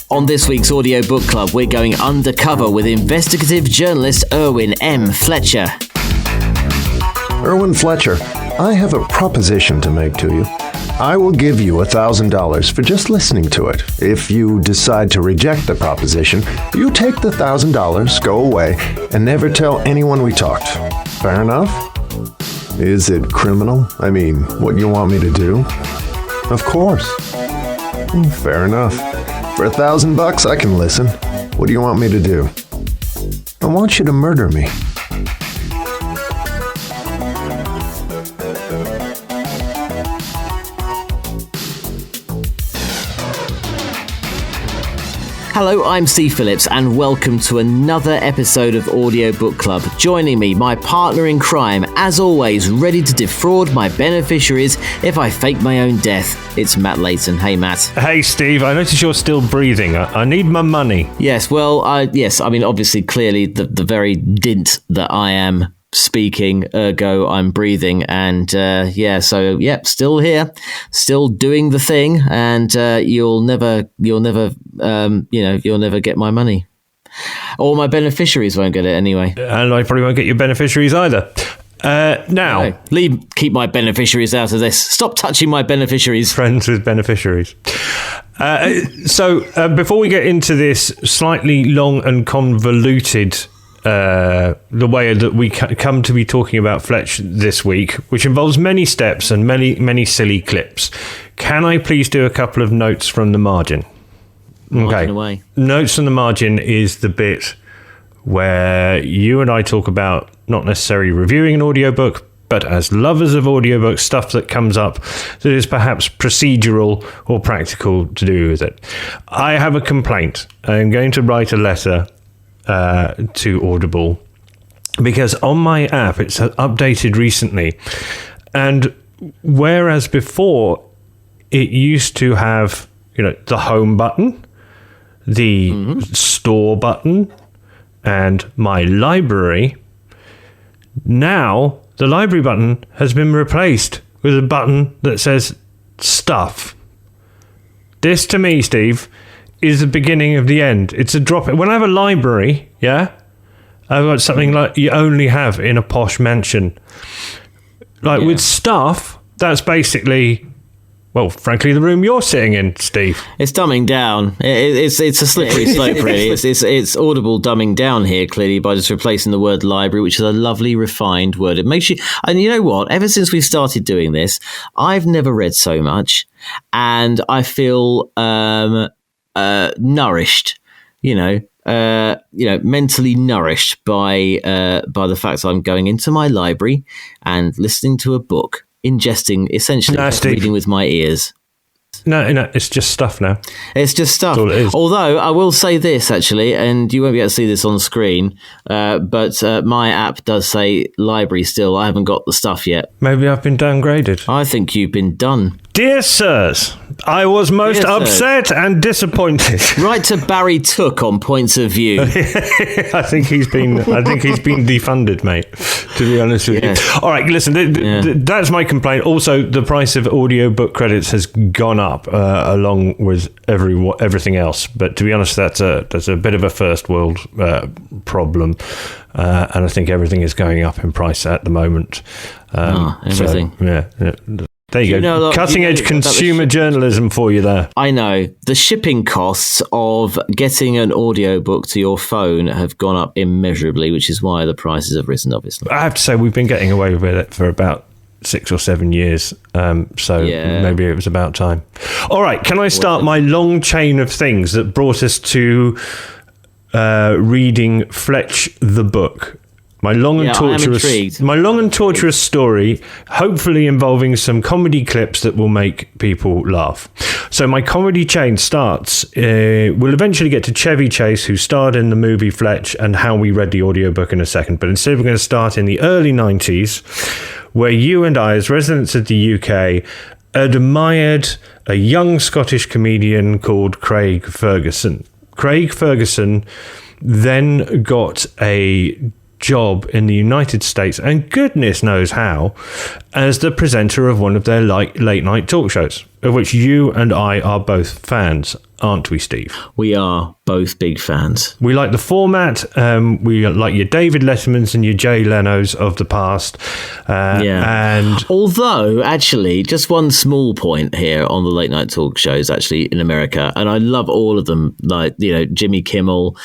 On this week's Audiobook Club, we're going undercover with investigative journalist Erwin M. Fletcher. Erwin Fletcher, I have a proposition to make to you. I will give you $1,000 for just listening to it. If you decide to reject the proposition, you take the $1,000, go away, and never tell anyone we talked. Fair enough? Is it criminal? I mean, what you want me to do? Of course. Fair enough. For $1,000, I can listen. What do you want me to do? I want you to murder me. Hello, I'm Steve Phillips, and welcome to another episode of Audiobook Club. Joining me, my partner in crime, as always, ready to defraud my beneficiaries if I fake my own death. It's Matt Layton. Hey, Matt. Hey, Steve. I notice you're still breathing. I need my money. Yes, well, obviously, clearly, the very dint that I am speaking, ergo I'm breathing, and still here, still doing the thing, and you'll never get my money, or my beneficiaries won't get it anyway, and I probably won't get your beneficiaries either. Now, keep my beneficiaries out of this. Stop touching my beneficiaries. Friends with beneficiaries. So before we get into this slightly long and convoluted the way that we come to be talking about Fletch this week, which involves many steps and many silly clips, can I please do a couple of notes from the margin? Okay. Away. Notes from the margin is the bit where you and I talk about not necessarily reviewing an audiobook, but as lovers of audiobooks, stuff that comes up that is perhaps procedural or practical to do with it. I have a complaint. I'm going to write a letter to Audible, because on my app it's updated recently, and whereas before it used to have the home button, the store button, and my library, now the library button has been replaced with a button that says stuff. This, to me, Steve, is the beginning of the end. It's a drop. When I have a library, I've got something like you only have in a posh mansion. With stuff, that's basically, well, frankly, the room you're sitting in, Steve. It's dumbing down. It's a slippery slope, really. It's Audible dumbing down here, clearly, by just replacing the word library, which is a lovely, refined word. It makes you... And you know what? Ever since we've started doing this, I've never read so much, and I feel... nourished, mentally nourished by the fact that I'm going into my library and listening to a book, ingesting, essentially reading with my ears. No, it's just stuff now. It's just stuff. That's all it is. Although I will say this, actually, and you won't be able to see this on screen, but my app does say library still. I haven't got the stuff yet. Maybe I've been downgraded. I think you've been done. Dear sirs, I was most upset and disappointed. Right to Barry Took on points of view. I think he's been defunded, mate, to be honest with you. All right, listen, that's my complaint. Also, the price of audiobook credits has gone up along with everything else. But to be honest, that's a bit of a first world problem. And I think everything is going up in price at the moment. Everything. So, there you go. Cutting-edge consumer journalism for you there. I know. The shipping costs of getting an audiobook to your phone have gone up immeasurably, which is why the prices have risen, obviously. I have to say, we've been getting away with it for about 6 or 7 years. Maybe it was about time. All right, can I start my long chain of things that brought us to reading Fletch the book? My long and torturous story, hopefully involving some comedy clips that will make people laugh. So my comedy chain starts, we'll eventually get to Chevy Chase, who starred in the movie Fletch, and how we read the audiobook in a second. But instead we're going to start in the early 90s, where you and I, as residents of the UK, admired a young Scottish comedian called Craig Ferguson. Craig Ferguson then got a job in the United States, and goodness knows how, as the presenter of one of their late night talk shows, of which you and I are both fans, aren't we, Steve? We are both big fans. We like the format. We like your David Lettermans and your Jay Leno's of the past. And although, actually, just one small point here on the late night talk shows, actually, in America, and I love all of them. Like, Jimmy Kimmel,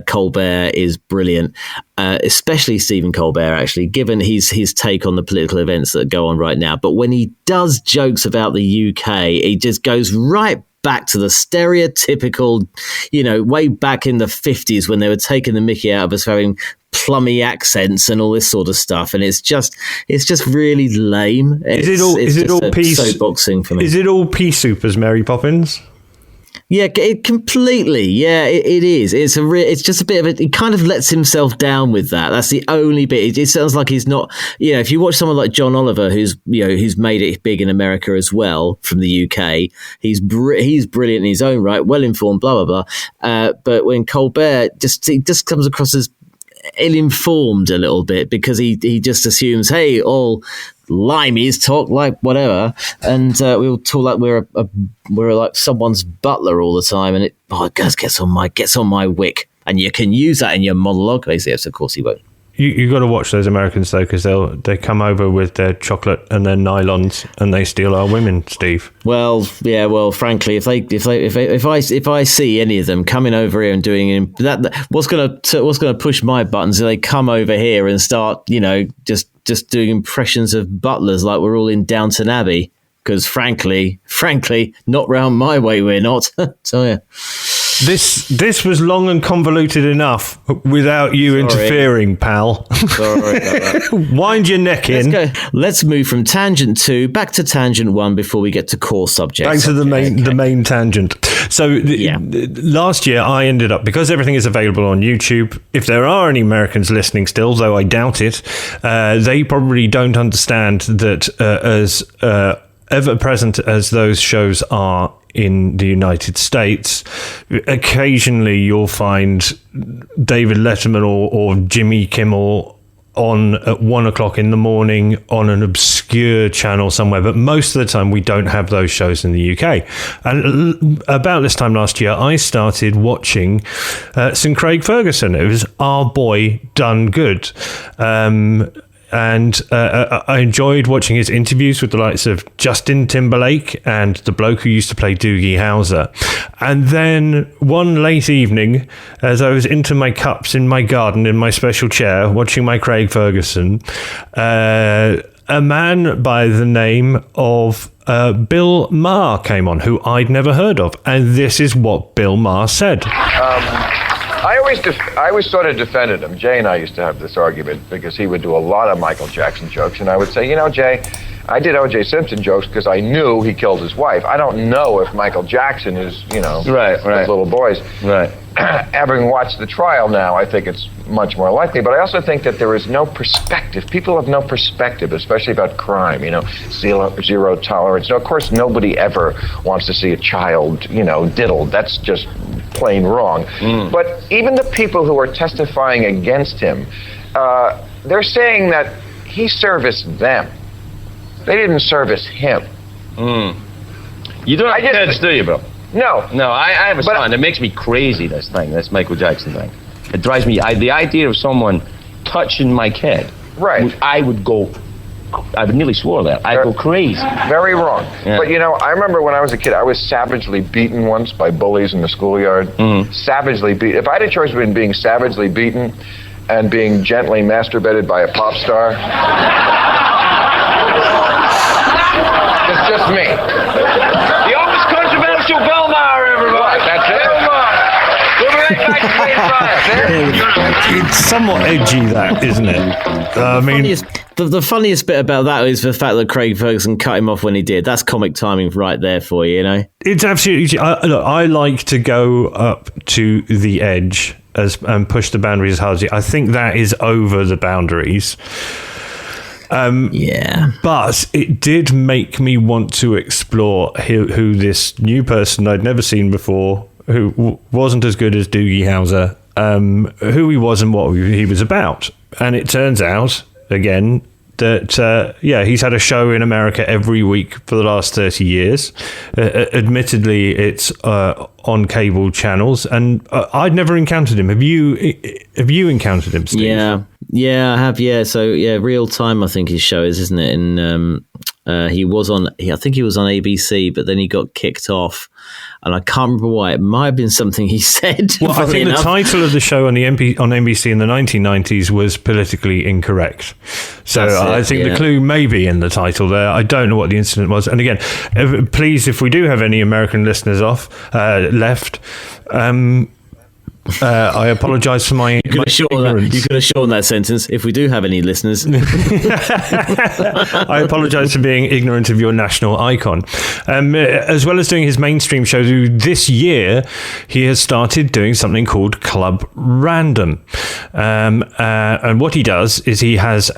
Colbert is brilliant, especially Stephen Colbert, actually, given his take on the political events that go on right now. But when he does jokes about the UK, he just goes right back to the stereotypical, way back in the 50s when they were taking the mickey out of us having plummy accents and all this sort of stuff, and it's just really lame. Is it all pea soapboxing for me? Is it all pea soup as Mary Poppins? Yeah, it completely. Yeah, it is. It's just a bit of it. He kind of lets himself down with that. That's the only bit. It sounds like he's not. If you watch someone like John Oliver, who's made it big in America as well from the UK, he's brilliant in his own right, well informed, blah blah blah. But when Colbert he just comes across as ill-informed a little bit, because he just assumes, hey, all limeys talk like whatever, and we all talk like we're like someone's butler all the time, and it gets on my wick, and you can use that in your monologue. Basically, yes, of course he won't. You got to watch those Americans though, because they come over with their chocolate and their nylons and they steal our women, Steve. Well, yeah. Well, frankly, if I see any of them coming over here and doing that, what's gonna push my buttons? If they come over here and start, just doing impressions of butlers like we're all in Downton Abbey. Because frankly, not round my way, we're not. So yeah. This was long and convoluted enough without you interfering, pal. Sorry about that. Wind your neck in. Let's move from tangent 2 back to tangent 1 before we get to core subjects. Back to the main tangent. So last year I ended up, because everything is available on YouTube, if there are any Americans listening still, though I doubt it, they probably don't understand that as ever present as those shows are in the United States, occasionally you'll find David Letterman or Jimmy Kimmel on at 1 o'clock in the morning on an obscure channel somewhere, but most of the time we don't have those shows in the UK. And about this time last year, I started watching some Craig Ferguson. It was Our Boy Done Good. And I enjoyed watching his interviews with the likes of Justin Timberlake and the bloke who used to play Doogie Howser. And then one late evening, as I was into my cups in my garden in my special chair, watching my Craig Ferguson, a man by the name of Bill Maher came on, who I'd never heard of. And this is what Bill Maher said. I always sort of defended him. Jay and I used to have this argument because he would do a lot of Michael Jackson jokes, and I would say, Jay, I did O.J. Simpson jokes because I knew he killed his wife. I don't know if Michael Jackson is, right. little boys. Right. Having watched the trial now, I think it's much more likely, but I also think that there is no perspective. People have no perspective, especially about crime, zero tolerance. Now, of course, nobody ever wants to see a child, diddled. That's just plain wrong. But even the people who are testifying against him, they're saying that he serviced them. They didn't service him. You don't have kids, do you, Bill? No, I have a son. It makes me crazy, this Michael Jackson thing. It drives me, the idea of someone touching my kid. Right. I would nearly swore that. I'd go crazy. Very wrong. Yeah. But, I remember when I was a kid, I was savagely beaten once by bullies in the schoolyard. Savagely beaten. If I had a choice between being savagely beaten and being gently masturbated by a pop star, it's just me. The always controversial Bill Maher, everybody. That's it. Bill Maher. We'll be right back to Phase 5. It's somewhat edgy, that, isn't it? The funniest bit about that is the fact that Craig Ferguson cut him off when he did. That's comic timing right there for you, It's absolutely... I like to go up to the edge and push the boundaries as hard as I think that is over the boundaries. But it did make me want to explore who this new person I'd never seen before, who wasn't as good as Doogie Howser, who he was and what he was about. And it turns out, again, that, he's had a show in America every week for the last 30 years. Admittedly, it's on cable channels, and I'd never encountered him. Have you encountered him, Steve? Yeah, I have. Yeah, so Real Time, I think his show is, isn't it? And he was on. I think he was on ABC, but then he got kicked off, and I can't remember why. It might have been something he said. Well, I think the title of the show on NBC in the 1990s was Politically Incorrect. So I think the clue may be in the title there. I don't know what the incident was. And again, please, if we do have any American listeners left. I apologise for my ignorance. You could have shortened that sentence. If we do have any listeners, I apologise for being ignorant of your national icon. As well as doing his mainstream show, this year he has started doing something called Club Random, and what he does is he has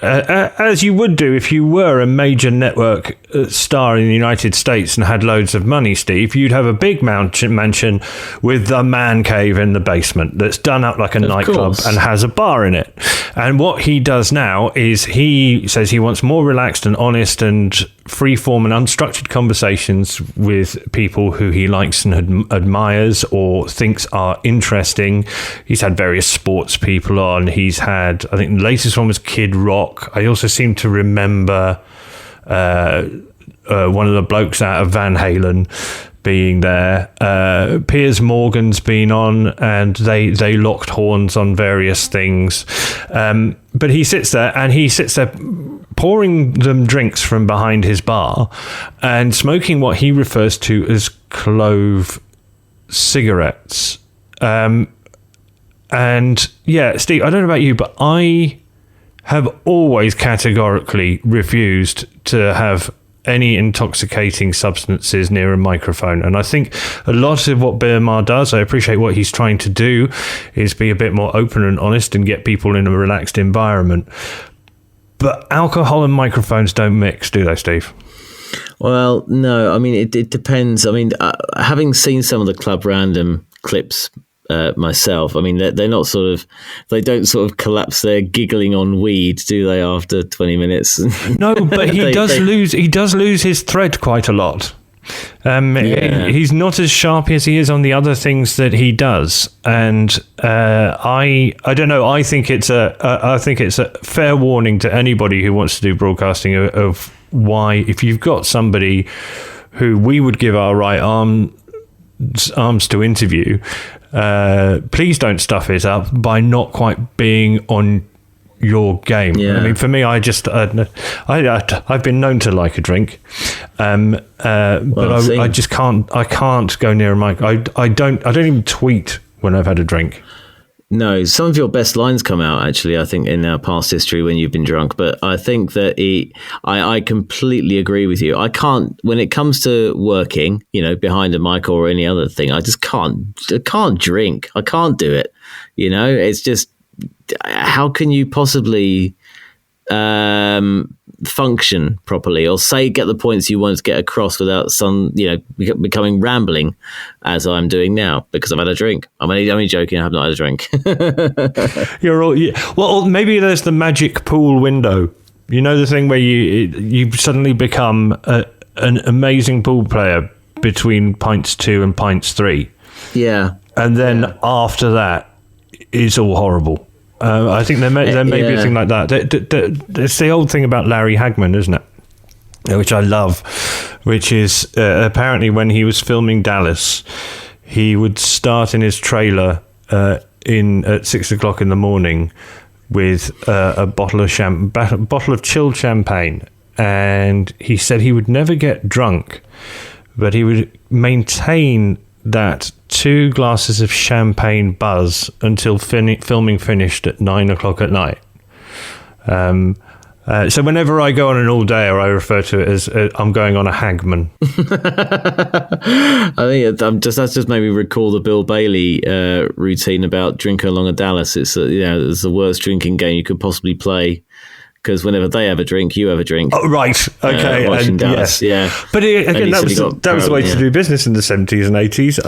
as you would do if you were a major network star in the United States and had loads of money, Steve, you'd have a big mansion with the man cave in the basement that's done up like a nightclub and has a bar in it. And what he does now is he says he wants more relaxed and honest and free-form and unstructured conversations with people who he likes and admires or thinks are interesting. He's had various sports people on. He's had, I think the latest one was Kid Rock. I also seem to remember one of the blokes out of Van Halen being there. Piers Morgan's been on, and they locked horns on various things. But he sits there pouring them drinks from behind his bar and smoking what he refers to as clove cigarettes. And yeah, Steve, I don't know about you, but I have always categorically refused to have any intoxicating substances near a microphone. And I think a lot of what Bill Maher does, I appreciate what he's trying to do, is be a bit more open and honest and get people in a relaxed environment. But alcohol and microphones don't mix, do they, Steve? Well, no. I mean, it depends. I mean, having seen some of the Club Random clips myself, I mean, they're not they don't sort of collapse their giggling on weed, do they, after 20 minutes? No, but he does lose his thread quite a lot. He's not as sharp as he is on the other things that he does, and I don't know. I think it's a fair warning to anybody who wants to do broadcasting of why, if you've got somebody who we would give our right arms to interview, please don't stuff it up by not quite being on your game. I mean, for me, I've been known to like a drink, but I just can't. I can't go near a mic. I don't even tweet when I've had a drink. No, some of your best lines come out, actually, I think, in our past history when you've been drunk. But I think that I completely agree with you. I can't, when it comes to working, behind a mic or any other thing, I just can't drink. I can't do it. It's just, how can you possibly function properly or get the points you want to get across without becoming rambling, as I'm doing now because I've had a drink. I'm only joking. I have not had a drink. Well, maybe there's the magic pool window. The thing where you suddenly become an amazing pool player between pints 2 and pints 3. Yeah. And then after that, it's all horrible. I think there may be a thing like that. It's the old thing about Larry Hagman, isn't it? Which I love, which is apparently when he was filming Dallas, he would start in his trailer at 6:00 in the morning with a bottle of chilled champagne, and he said he would never get drunk, but he would maintain that 2 glasses of champagne buzz until filming finished at 9:00 at night. So whenever I go on an all-dayer, I refer to it as I'm going on a Hagman. I think that's just made me recall the Bill Bailey routine about drinking along a Dallas. It's it's the worst drinking game you could possibly play, because whenever they have a drink, you have a drink. Oh, right. Okay. Watching Dallas, yeah. But again, that was the way to do business in the 70s and 80s.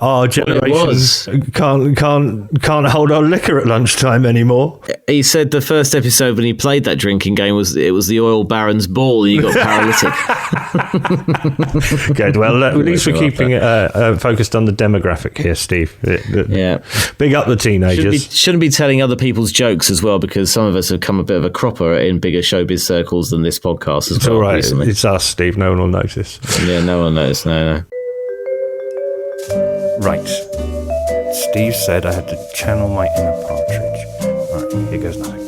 Our generation can't hold our liquor at lunchtime anymore. He said the first episode when he played that drinking game was the oil baron's ball and you got paralytic. Good. Well, at least we're keeping it focused on the demographic here, Steve. Yeah. Big up the teenagers. Shouldn't be telling other people's jokes as well, because some of us have come a bit of a cropper in bigger showbiz circles than this podcast as well. It's all right. Recently. It's us, Steve. No one will notice. Yeah, no one knows. No. Right. Steve said I had to channel my inner partridge. Right, here goes nothing.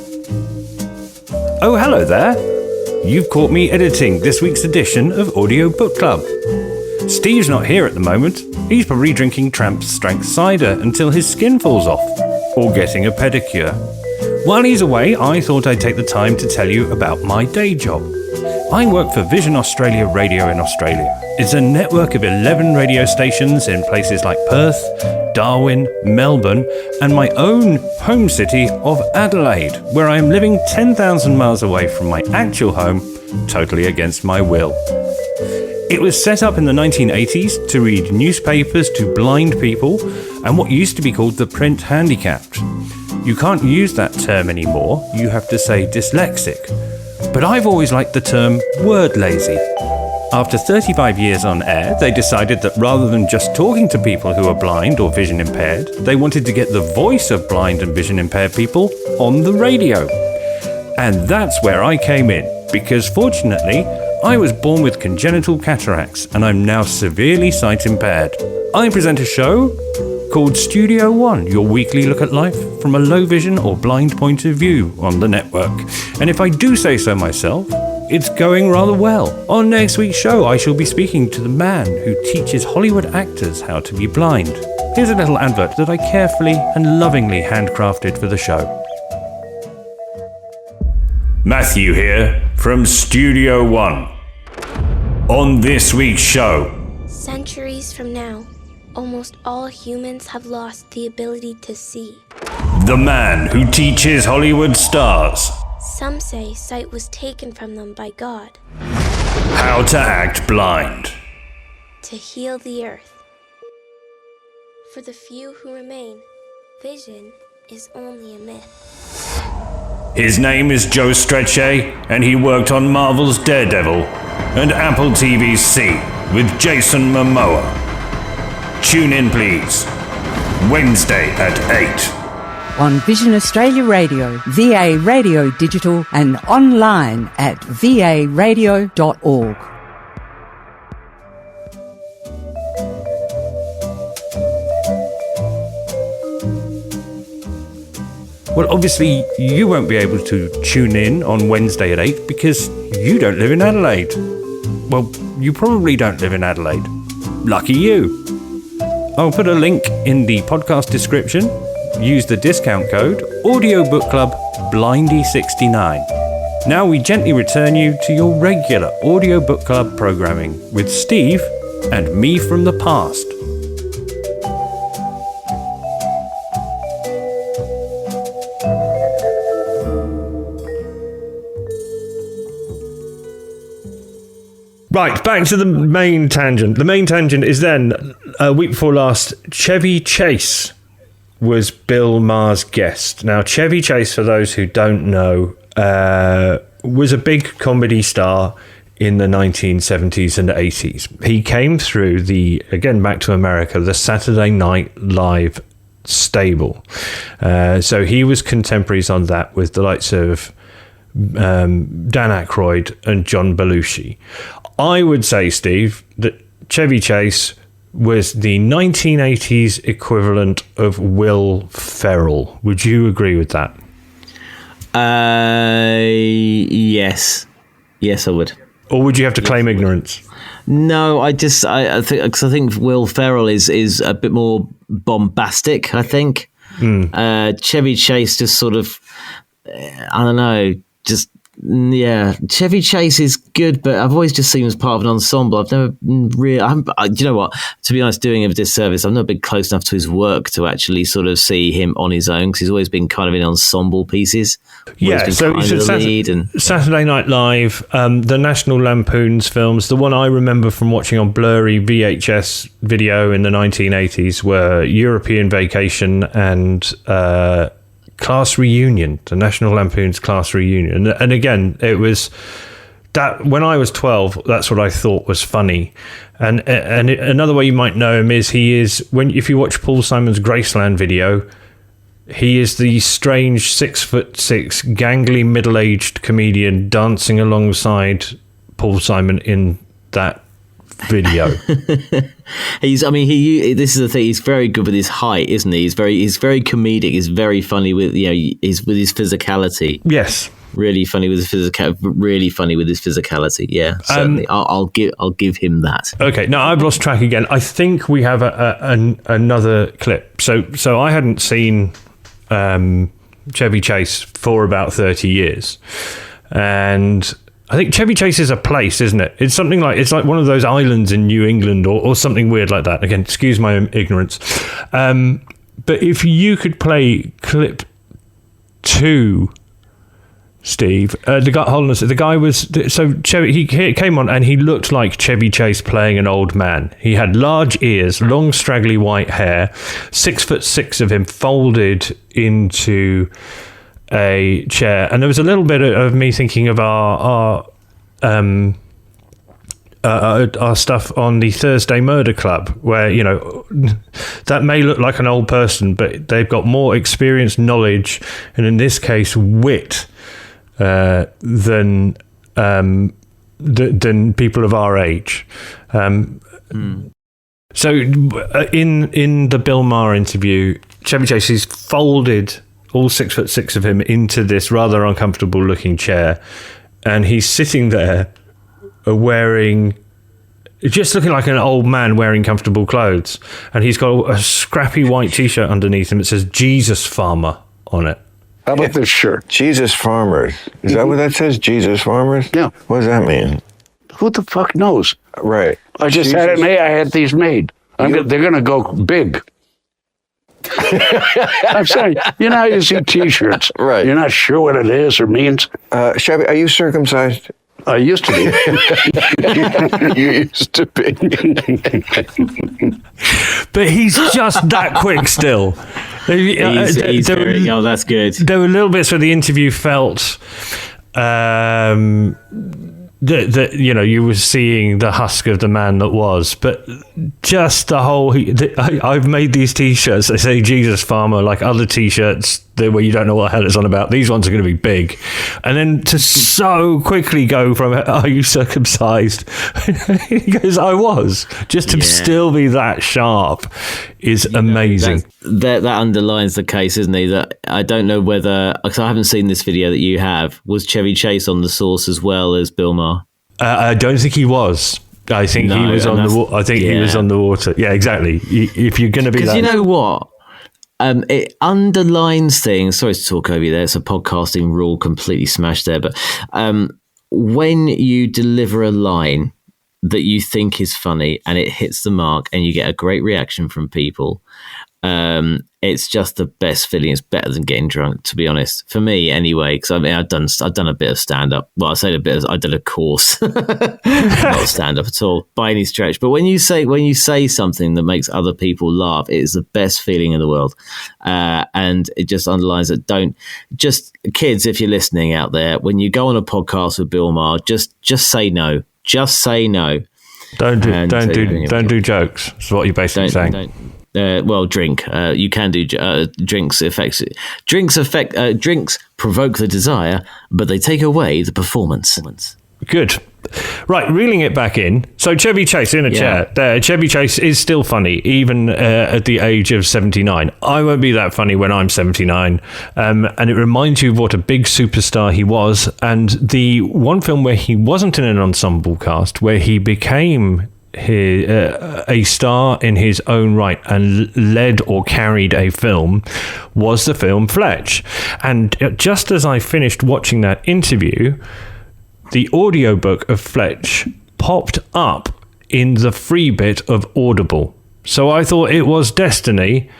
Oh, hello there. You've caught me editing this week's edition of Audiobook Club. Steve's not here at the moment. He's probably drinking Tramp's strength cider until his skin falls off, or getting a pedicure. While he's away, I thought I'd take the time to tell you about my day job. I work for Vision Australia Radio in Australia. It's a network of 11 radio stations in places like Perth, Darwin, Melbourne, and my own home city of Adelaide, where I am living 10,000 miles away from my actual home, totally against my will. It was set up in the 1980s to read newspapers to blind people and what used to be called the print handicapped. You can't use that term anymore, you have to say dyslexic. But I've always liked the term word lazy. After 35 years on air, they decided that rather than just talking to people who are blind or vision impaired, they wanted to get the voice of blind and vision impaired people on the radio. And that's where I came in, because fortunately, I was born with congenital cataracts and I'm now severely sight impaired. I present a show called Studio One, your weekly look at life from a low vision or blind point of view on the network. And if I do say so myself, it's going rather well. On next week's show, I shall be speaking to the man who teaches Hollywood actors how to be blind. Here's a little advert that I carefully and lovingly handcrafted for the show. Matthew here from Studio One. On this week's show. Centuries from now, almost all humans have lost the ability to see. The man who teaches Hollywood stars. Some say sight was taken from them by God. How to act blind. To heal the earth. For the few who remain, vision is only a myth. His name is Joe Strechay, and he worked on Marvel's Daredevil and Apple TV's C with Jason Momoa. Tune in, please. Wednesday at 8. On Vision Australia Radio, VA Radio Digital, and online at varadio.org. Well, obviously, you won't be able to tune in on Wednesday at 8 because you don't live in Adelaide. Well, you probably don't live in Adelaide. Lucky you. I'll put a link in the podcast description. Use the discount code AudioBookClub Blindy69. Now we gently return you to your regular Audiobook Club programming with Steve and me from the past. Right, back to the main tangent. The main tangent is then, a week before last, Chevy Chase was Bill Maher's guest. Now, Chevy Chase, for those who don't know, was a big comedy star in the 1970s and 80s. He came through again, back to America, the Saturday Night Live stable. So he was contemporaries on that with the likes of Dan Aykroyd and John Belushi. I would say, Steve, that Chevy Chase was the 1980s equivalent of Will Ferrell. Would you agree with that? Yes. Yes, I would. Or would you have to claim ignorance? No, I think Will Ferrell is a bit more bombastic, I think. Chevy Chase just sort of, I don't know, just Yeah, Chevy Chase is good, but I've always just seen him as part of an ensemble. I've never really. You know what? To be honest, doing him a disservice, I've never been close enough to his work to actually sort of see him on his own, because he's always been kind of in ensemble pieces. Yeah, so he's Saturday Night Live, the National Lampoon's films. The one I remember from watching on blurry VHS video in the 1980s were European Vacation and Class Reunion, the National Lampoon's Class Reunion. And again, it was that when I was 12, that's what I thought was funny. And another way you might know him is if you watch Paul Simon's Graceland video, he is the strange 6'6", gangly, middle-aged comedian dancing alongside Paul Simon in that video. This is the thing. He's very good with his height, isn't he? He's very comedic. He's very funny with his physicality. Yes, really funny with his physicality. Yeah, certainly. I'll give him that. Okay, now I've lost track again. I think we have another clip. So I hadn't seen Chevy Chase for about 30 years, and I think Chevy Chase is a place, isn't it? It's something like, it's like one of those islands in New England or something weird like that. Again, excuse my ignorance. But if you could play clip 2, Steve, the guy was, so Chevy, he came on and he looked like Chevy Chase playing an old man. He had large ears, long straggly white hair, 6'6" of him folded into a chair, and there was a little bit of me thinking of our stuff on the Thursday Murder Club, where that may look like an old person, but they've got more experience, knowledge, and in this case wit than people of our age. So in the Bill Maher interview, Chevy Chase is folded all 6'6" of him into this rather uncomfortable looking chair, and he's sitting there just looking like an old man wearing comfortable clothes, and he's got a scrappy white t-shirt underneath him. It says Jesus Farmer on it. How about this shirt? Jesus Farmers. Is that what that says? Jesus Farmers? Yeah. What does that mean? Who the fuck knows? Right. I just had it made. I had these made. They're going to go big. I'm sorry. You know how you see T-shirts. Right. You're not sure what it is or means. Chevy, are you circumcised? I used to be. You used to be. But he's just that quick still. That's good. There were little bits where the interview felt that you were seeing the husk of the man that was, but just the whole. I've made these T-shirts. They say Jesus Farmer, like other T-shirts where you don't know what the hell it's on about. These ones are going to be big, and then to so quickly go from "Are you circumcised?" He goes, "I was." Just to still be that sharp is amazing. That underlines the case, isn't he? That I don't know whether, because I haven't seen this video that you have. Was Chevy Chase on the source as well as Bill Maher? I don't think he was. I think he was on the. I think he was on the water. Yeah, exactly. If you're going to be, because you know what. It underlines things. Sorry to talk over you there. It's a podcasting rule completely smashed there. But when you deliver a line that you think is funny and it hits the mark and you get a great reaction from people, it's just the best feeling. It's better than getting drunk, to be honest, for me anyway. Because I've done a bit of stand up. Well, I say a bit. I did a course, not stand up at all by any stretch. But when you say something that makes other people laugh, it is the best feeling in the world, and it just underlines that. Don't just kids, if you're listening out there, when you go on a podcast with Bill Maher, just say no. Just say no. Don't do jokes. That's what you're basically saying. Drink. You can do drinks. Drinks provoke the desire, but they take away the performance. Good. Right, reeling it back in. So Chevy Chase in a chair. There, Chevy Chase is still funny, even at the age of 79. I won't be that funny when I'm 79. And it reminds you of what a big superstar he was. And the one film where he wasn't in an ensemble cast, where he became a star in his own right and led or carried a film was the film Fletch. And just as I finished watching that interview, the audiobook of Fletch popped up in the free bit of Audible. So I thought it was destiny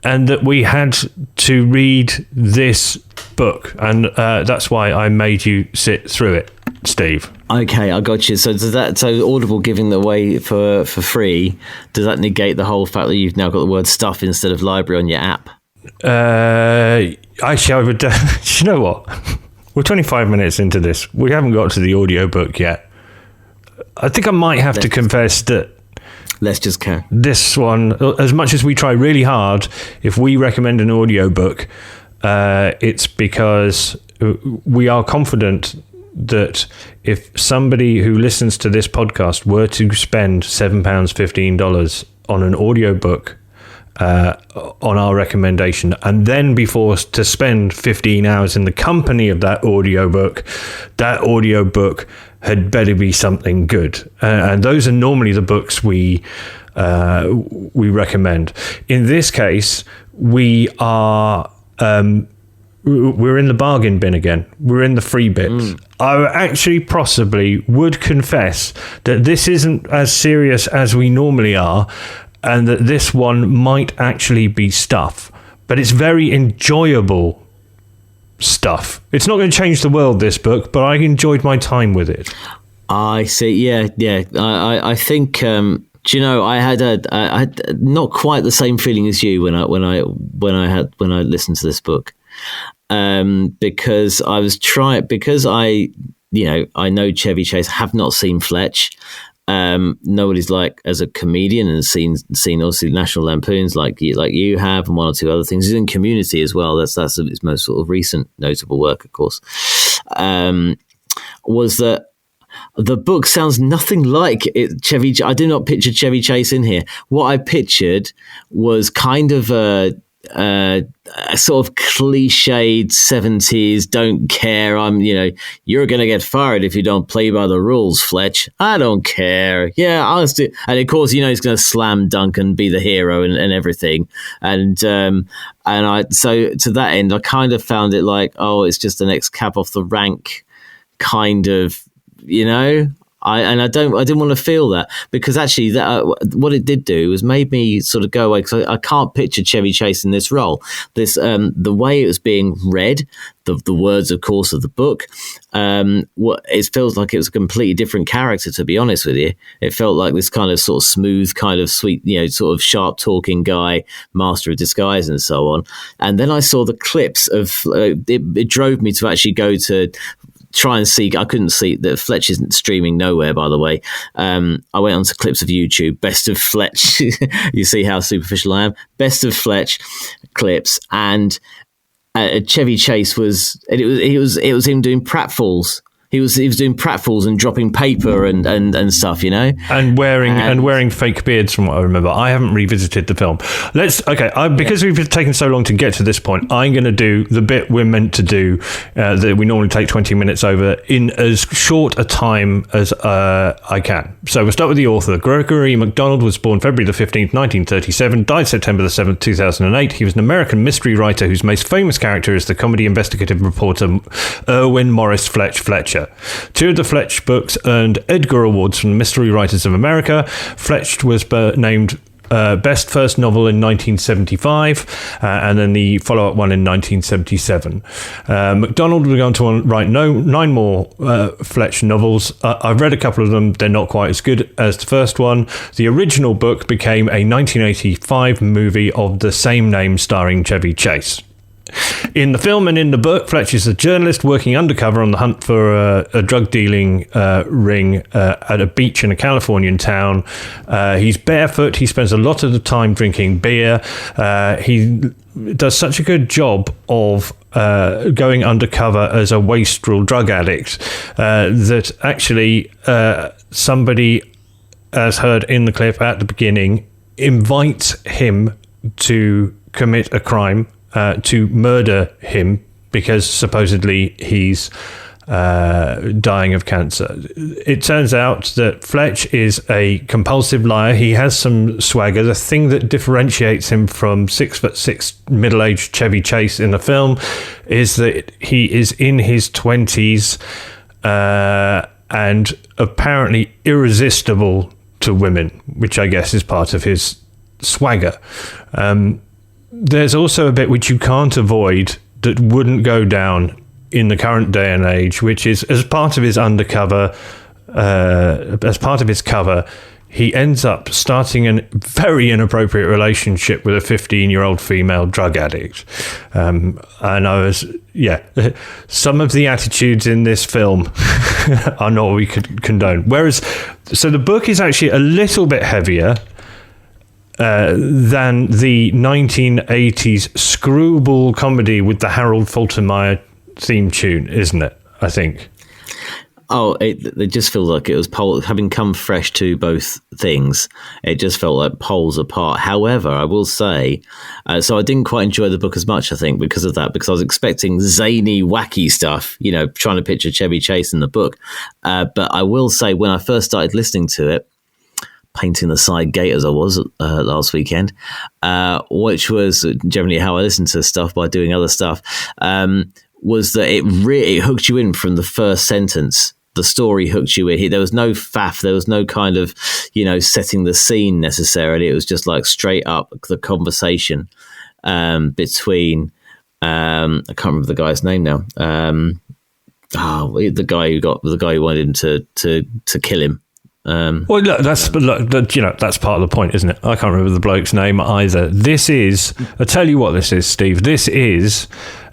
and that we had to read this book. And that's why I made you sit through it, Steve. Okay, I got you. So Audible giving the away for free, does that negate the whole fact that you've now got the word stuff instead of library on your app? Actually, I would... you know what? We're 25 minutes into this. We haven't got to the audiobook yet. I think I might have to confess that let's just go. This one, as much as we try really hard, if we recommend an audiobook, it's because we are confident that if somebody who listens to this podcast were to spend £7, $15 on an audiobook on our recommendation, and then be forced to spend 15 hours in the company of that audiobook had better be something good. And those are normally the books we recommend. In this case, we're in the bargain bin again. We're in the free bits. I actually possibly would confess that this isn't as serious as we normally are, and that this one might actually be stuff. But it's very enjoyable stuff. It's not going to change the world, this book, but I enjoyed my time with it. I see. Yeah. I think. Do you know? I had not quite the same feeling as you when I listened to this book, because I was I know Chevy Chase. Have not seen Fletch. Know what he's like as a comedian, and seen obviously National Lampoons like you have, and one or two other things. He's in Community as well. That's his most sort of recent notable work, of course. Was that the book sounds nothing like it. I did not picture Chevy Chase in here. What I pictured was kind of a sort of cliched 70s, don't care, you're going to get fired if you don't play by the rules, Fletch. I don't care. Yeah, I'll just do. And of course, he's going to slam dunk and be the hero and everything. And so to that end, I kind of found it like, oh, it's just the next cab off the rank kind of, I didn't want to feel that, because actually what it did do was made me sort of go away, because I can't picture Chevy Chase in this role. This the way it was being read, the words, of course, of the book. It feels like it was a completely different character, to be honest with you. It felt like this kind of sort of smooth, kind of sweet, sort of sharp talking guy, master of disguise and so on. And then I saw the clips of it drove me to actually go to try and see. I couldn't see that Fletch isn't streaming nowhere, by the way. I went on to clips of YouTube, best of Fletch. You see how superficial I am. Best of Fletch clips, and Chevy Chase was him doing pratfalls. He was doing pratfalls and dropping paper and stuff, and wearing fake beards, from what I remember. I haven't revisited the film. Because we've taken so long to get to this point, I'm going to do the bit we're meant to do that we normally take 20 minutes over in as short a time as I can. So we'll start with the author. Gregory Mcdonald was born February the 15th, 1937, died September the 7th, 2008. He was an American mystery writer whose most famous character is the comedy investigative reporter Erwin Morris Fletcher. Two of the Fletch books earned Edgar Awards from the Mystery Writers of America. Fletch was named Best First Novel in 1975, and then the follow-up one in 1977. MacDonald would go on to write 9 more Fletch novels. I've read a couple of them. They're not quite as good as the first one. The original book became a 1985 movie of the same name starring Chevy Chase. In the film and in the book, Fletch is a journalist working undercover on the hunt for a drug dealing ring at a beach in a Californian town. He's barefoot. He spends a lot of the time drinking beer. He does such a good job of going undercover as a wastrel drug addict that actually somebody, as heard in the clip at the beginning, invites him to commit a crime, to murder him, because supposedly he's dying of cancer. It turns out that Fletch is a compulsive liar. He has some swagger. The thing that differentiates him from 6'6" middle-aged Chevy Chase in the film is that he is in his 20s and apparently irresistible to women, which I guess is part of his swagger. There's also a bit which you can't avoid that wouldn't go down in the current day and age, which is as part of his undercover, as part of his cover, he ends up starting a very inappropriate relationship with a 15-year-old female drug addict. And I was, some of the attitudes in this film are not what we could condone. Whereas, so the book is actually a little bit heavier than the 1980s screwball comedy with the Harold Faltermeyer theme tune, isn't it? I think. Oh, it just feels like it was having come fresh to both things. It just felt like poles apart. However, I will say, so I didn't quite enjoy the book as much, I think, because of that, because I was expecting zany, wacky stuff, trying to picture Chevy Chase in the book. But I will say, when I first started listening to it, painting the side gate as I was last weekend, which was generally how I listen to stuff by doing other stuff, was that it really hooked you in from the first sentence. The story hooked you in. There was no faff. There was no kind of, setting the scene necessarily. It was just like straight up the conversation between, I can't remember the guy's name now. The guy who wanted him to kill him. Well, look, that's part of the point, isn't it? I can't remember the bloke's name either. This is, I'll tell you what this is, Steve. This is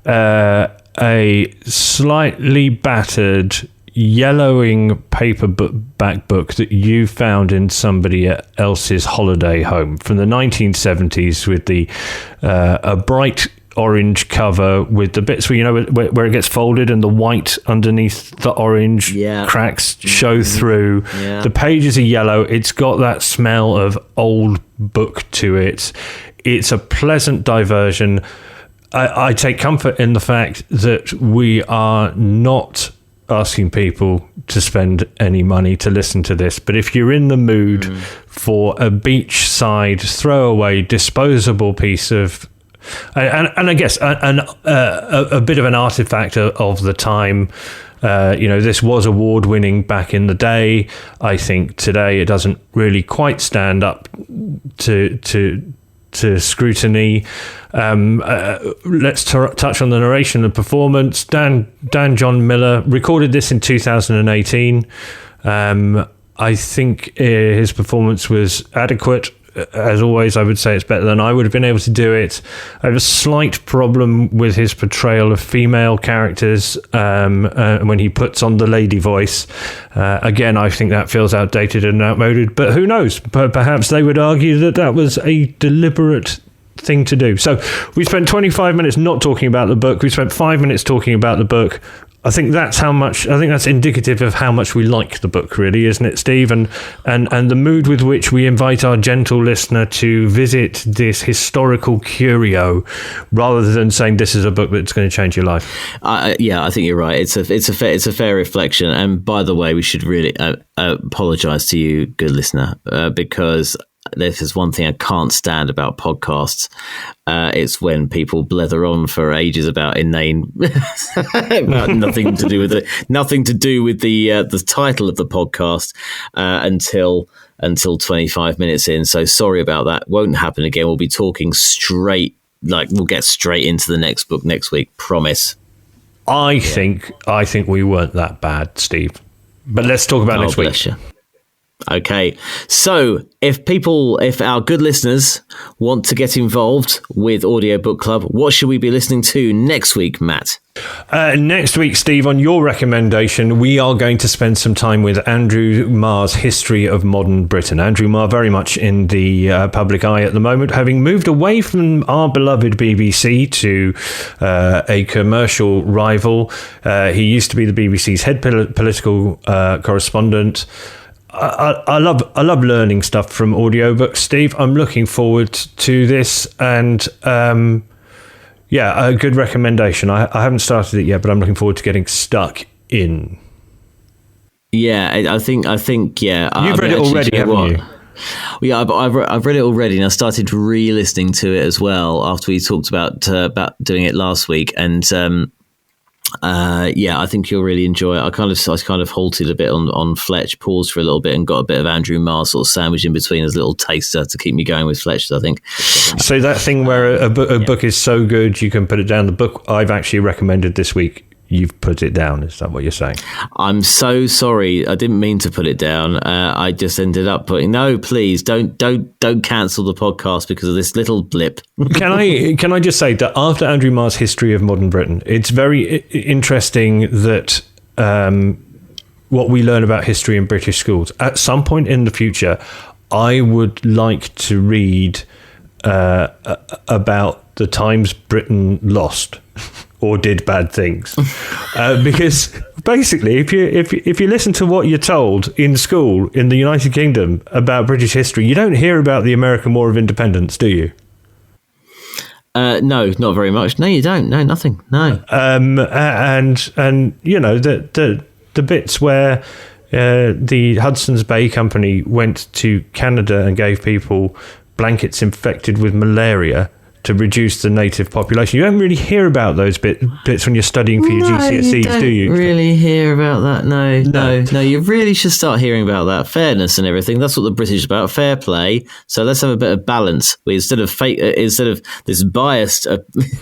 a slightly battered, yellowing paperback book that you found in somebody else's holiday home from the 1970s with the a bright orange cover with the bits where where it gets folded and the white underneath the orange cracks show through. The pages are yellow. It's got that smell of old book to it. It's a pleasant diversion. I take comfort in the fact that we are not asking people to spend any money to listen to this, but if you're in the mood for a beachside throwaway disposable piece of and I guess a bit of an artefact of the time, this was award-winning back in the day. I think today it doesn't really quite stand up to scrutiny. Let's touch on the narration and performance. Dan John Miller recorded this in 2018. I think his performance was adequate. As always, I would say it's better than I would have been able to do it. I have a slight problem with his portrayal of female characters when he puts on the lady voice. Again, I think that feels outdated and outmoded, but who knows? Perhaps they would argue that was a deliberate thing to do. So we spent 25 minutes not talking about the book. We spent 5 minutes talking about the book. I think that's indicative of how much we like the book, really, isn't it, Steve? And the mood with which we invite our gentle listener to visit this historical curio, rather than saying this is a book that's going to change your life. I think you're right. It's a fair reflection. And by the way, we should really apologise to you, good listener, because this is one thing I can't stand about podcasts. It's when people blether on for ages about inane, about nothing to do with the title of the podcast until 25 minutes in. So sorry about that. Won't happen again. We'll be talking we'll get straight into the next book next week. Promise. I think we weren't that bad, Steve. But let's talk about next week. Bless you. Okay, so if our good listeners want to get involved with Audiobook Club, what should we be listening to next week, Matt? Next week, Steve, on your recommendation, we are going to spend some time with Andrew Marr's History of Modern Britain. Andrew Marr, very much in the public eye at the moment, having moved away from our beloved BBC to a commercial rival. He used to be the BBC's head political correspondent. I love learning stuff from audiobooks, Steve. I'm looking forward to this, and a good recommendation. I haven't started it yet, but I'm looking forward to getting stuck in. Yeah, I think. Yeah, you've read it already, haven't you? Yeah, I've read it already, and I started re-listening to it as well after we talked about doing it last week. And I think you'll really enjoy it. I kind of halted a bit on Fletch, paused for a little bit, and got a bit of Andrew Marr sort of sandwich in between as a little taster to keep me going with Fletch, I think. So that thing where a book is so good you can put it down. The book I've actually recommended this week, you've put it down. Is that what you're saying? I'm so sorry. I didn't mean to put it down. I just ended up putting. No, please don't cancel the podcast because of this little blip. Can I just say that after Andrew Marr's History of Modern Britain, it's very interesting that what we learn about history in British schools. At some point in the future, I would like to read about the times Britain lost or did bad things, because basically, if you listen to what you're told in school in the United Kingdom about British history, you don't hear about the American War of Independence, do you? No, not very much. No, you don't. No, nothing. No. And you know the bits where the Hudson's Bay Company went to Canada and gave people blankets infected with malaria to reduce the native population. You don't really hear about those bits when you're studying for your GCSEs, do you? Really hear about that? No. You really should start hearing about that fairness and everything. That's what the British are about, fair play. So let's have a bit of balance. Instead of this biased,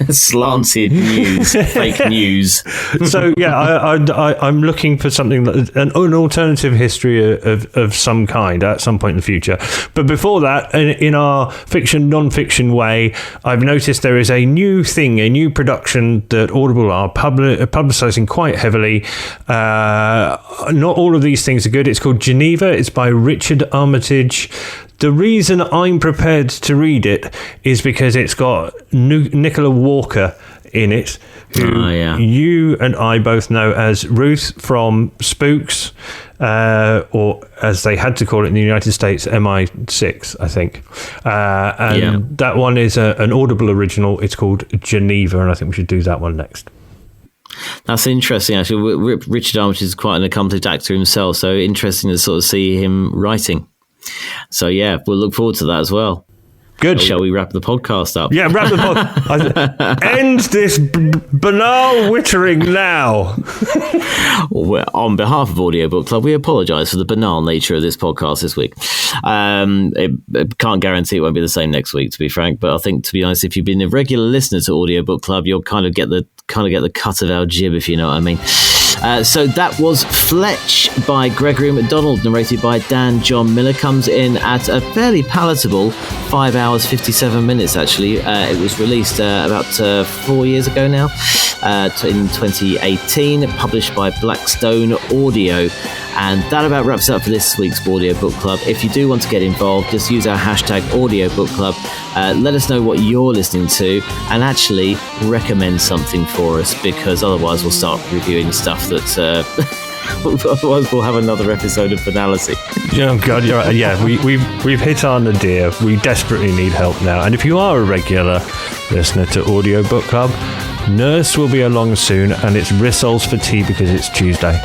slanted news, fake news. So yeah, I'm looking for something an alternative history of some kind at some point in the future. But before that, in our fiction non-fiction way, I've noticed there is a new production that Audible are publicising quite heavily. Not all of these things are good. It's called Geneva. It's by Richard Armitage. The reason I'm prepared to read it is because it's got Nicola Walker in it, who you and I both know as Ruth from Spooks, or as they had to call it in the United States, MI6, I think. That one is an Audible original. It's called Geneva, and I think we should do that one next. That's interesting, actually. Richard Armitage is quite an accomplished actor himself, so interesting to sort of see him writing. So, yeah, we'll look forward to that as well. Good. Shall we wrap the podcast up? Yeah, wrap the podcast. End this banal wittering now. Well, on behalf of Audiobook Club, we apologise for the banal nature of this podcast this week. It can't guarantee it won't be the same next week, to be frank. But I think, to be honest, if you've been a regular listener to Audiobook Club, you'll kind of get the cut of our jib, if you know what I mean. So that was Fletch by Gregory Mcdonald, narrated by Dan John Miller. Comes in at a fairly palatable 5 hours 57 minutes, actually. It was released about 4 years ago now, in 2018, published by Blackstone Audio. And that about wraps up for this week's Audiobook Club. If you do want to get involved, just use our hashtag AudiobookClub. Let us know what you're listening to and actually recommend something for us, because otherwise we'll start reviewing stuff that otherwise we'll have another episode of banality. Oh God, you're right. Yeah, we've hit our nadir. We desperately need help now. And if you are a regular listener to Audiobook Club, Nurse will be along soon, and it's rissoles for tea because it's Tuesday.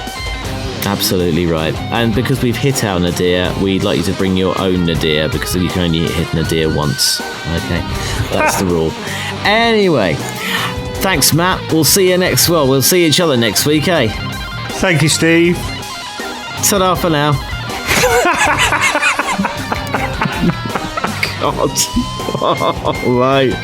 Absolutely right. And because we've hit our nadir, we'd like you to bring your own nadir, because you can only hit nadir once. Okay, that's the rule. Anyway, thanks, Matt. We'll see each other next week, eh? Thank you, Steve. Ta-da for now. God. Oh, right.